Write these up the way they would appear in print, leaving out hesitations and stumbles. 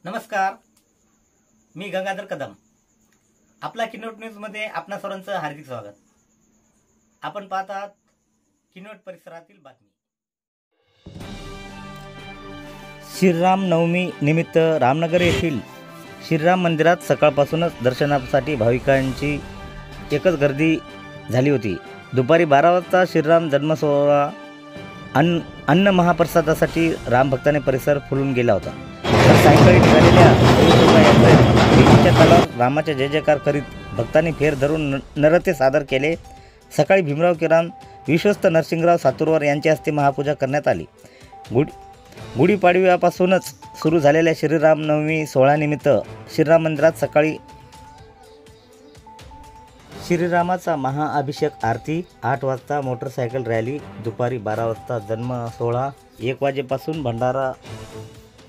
नमस्कार, मी गंगाधर कदम. आपला किनवट न्यूजमध्ये आपणा सर्वांचं हार्दिक स्वागत. आपण पाहत आहात किनवट परिसरातील बातमी. श्रीराम नवमी निमित्त रामनगर येथील श्रीराम मंदिरात सकाळपासूनच दर्शनासाठी भाविकांची एकच गर्दी झाली होती. दुपारी 12 वाजता श्रीराम जन्मसोहळा अन्न महाप्रसादासाठी रामभक्ताने परिसर फुलून गेला होता. तर सायंकाळी निघालेल्या देवीच्या तलावर रामाचे जय जयकार करीत भक्तांनी फेर धरून नृत्य सादर केले. सकाळी भीमराव केराम, विश्वस्त नरसिंगराव सातुरवार यांच्या हस्ते महापूजा करण्यात आली. गुढीपाडव्यापासूनच सुरू झालेल्या श्रीराम नवमी सोहळ्यानिमित्त श्रीराम मंदिरात सकाळी श्रीरामाचा महाअभिषेक आरती, 8 वाजता मोटरसायकल रॅली, दुपारी 12 वाजता जन्म सोहळा, 1 वाजेपासून भंडारा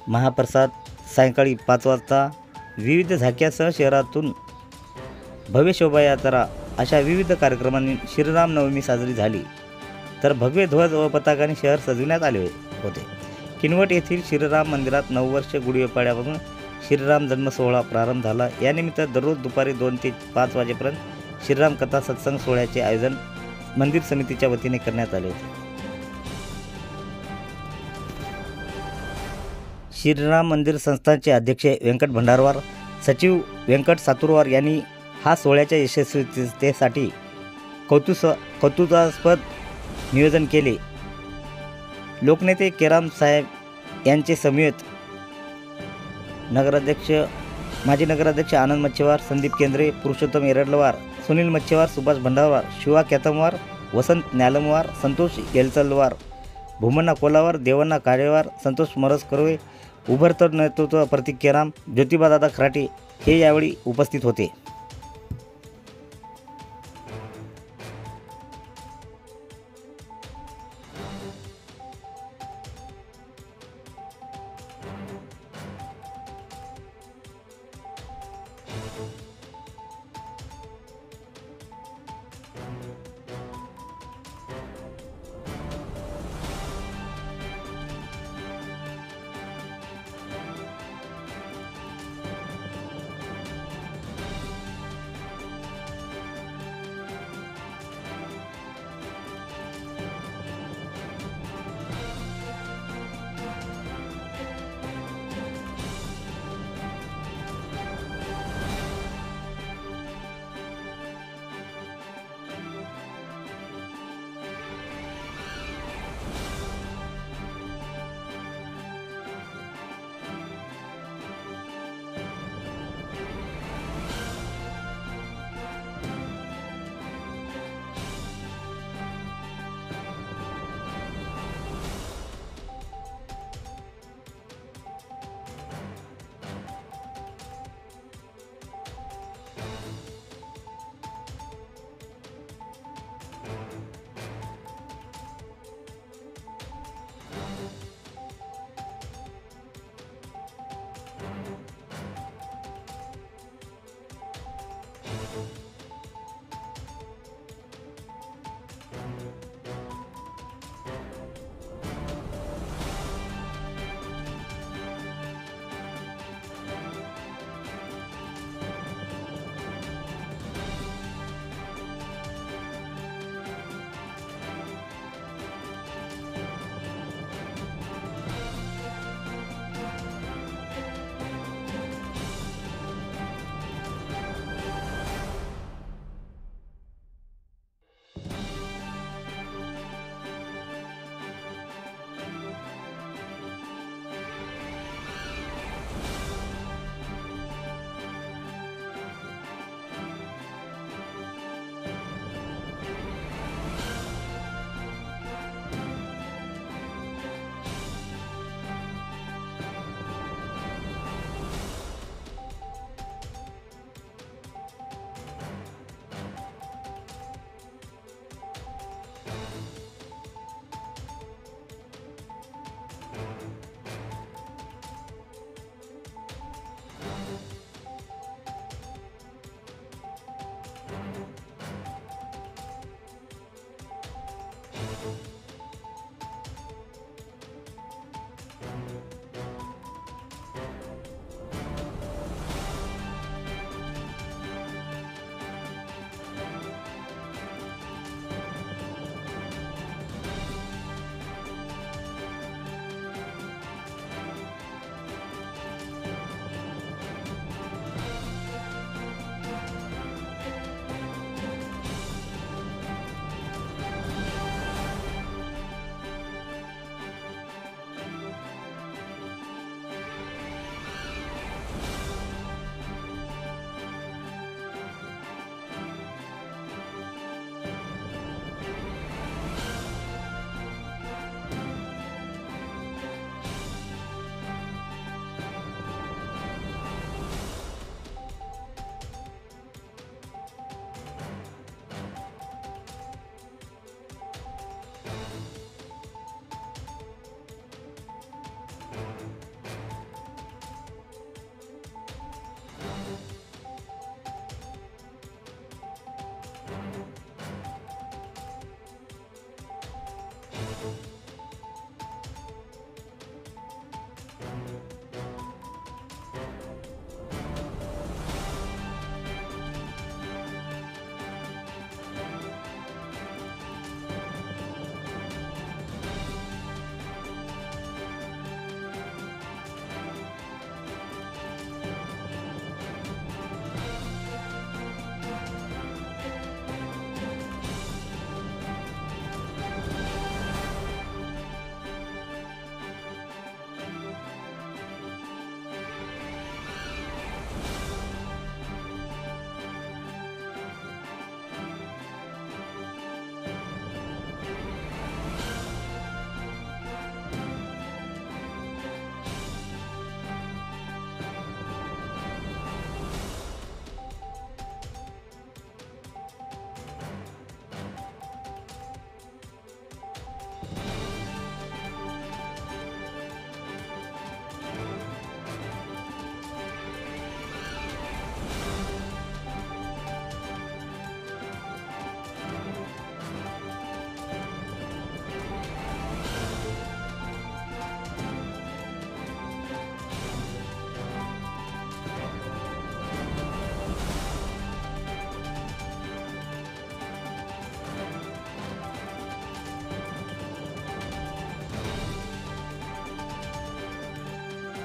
महाप्रसाद, सायंकाळी 5 वाजता विविध झाक्यासह शहरातून भव्य शोभायात्रा अशा विविध कार्यक्रमांनी श्रीराम नवमी साजरी झाली. तर भगवे ध्वज व पताकाने शहर सजविण्यात आले होते. किनवट येथील श्रीराम मंदिरात 9 वर्ष गुढीपाडव्यापासून श्रीराम जन्म सोहळा प्रारंभ झाला. यानिमित्त दररोज दुपारी 2 ते 5 वाजेपर्यंत श्रीराम कथा सत्संग सोहळ्याचे आयोजन मंदिर समितीच्या वतीने करण्यात आले होते. श्रीराम मंदिर संस्थानचे अध्यक्ष व्यंकट भंडारवार, सचिव व्यंकट सातुरवार यांनी हा सोहळ्याच्या यशस्वीतेसाठी कौतुकास्पद नियोजन केले. लोकनेते केराम साहेब यांचे समवेत माजी नगराध्यक्ष आनंद मच्छेवार, संदीप केंद्रे, पुरुषोत्तम एरडलवार, सुनील मच्छेवार, सुभाष भंडारवार, शिवा केतमवार, वसंत न्यालमवार, संतोष गेलचलवार, भूमण्णा कोलावार, देवण्णा काळेवार, संतोष मरसकरवे, उभरतर नेतृत्व प्रतीक केराम, ज्योतिबादादा खराटे हे यावेळी उपस्थित होते.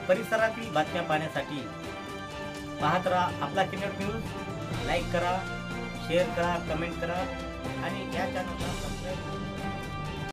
परिसरातील बातम्या पाहण्यासाठी पाहत राहा आपला किन्नट न्यूज. लाईक करा, शेअर करा, कमेंट करा आणि या चॅनलला